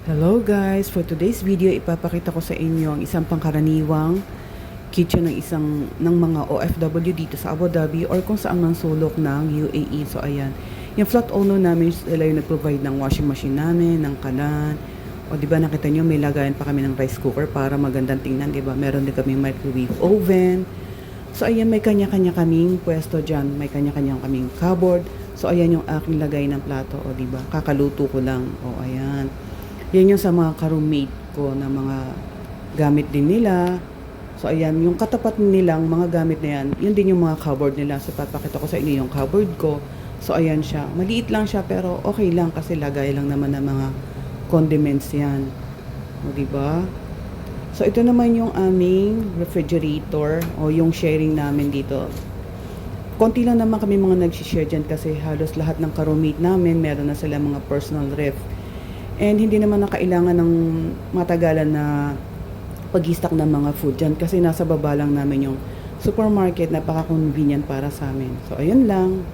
Hello guys! For today's video, ipapakita ko sa inyo ang isang pangkaraniwang kitchen ng mga OFW dito sa Abu Dhabi or kung saan man sulok ng UAE. So ayan, yung flat owner namin, sila yung nag-provide ng washing machine namin, ng kalan. O di ba nakita nyo, may lagayan pa kami ng rice cooker para magandang tingnan, di ba? Meron din kaming microwave oven. So ayan, may kanya-kanya kaming pwesto dyan, may kanya-kanya kaming cupboard. So ayan yung aking lagay ng plato, o di ba? Kakaluto ko lang. O ayan. Yan yung sa mga ka-roommate ko na mga gamit din nila. So, ayan, yung katapat nilang mga gamit na yan, yun din yung mga cupboard nila. So, papakita ko sa inyo yung cupboard ko. So, ayan siya. Maliit lang siya, pero okay lang kasi lagay lang naman ng mga condiments yan. O, diba? So, ito naman yung aming refrigerator o yung sharing namin dito. Konti lang naman kami mga nag-share dyan kasi halos lahat ng ka-roommate namin, meron na sila mga personal ref. And hindi naman na kailangan ng matagalan na pag-stock ng mga food dyan kasi nasa baba lang namin yung supermarket, napaka-convenient para sa amin. So, ayun lang.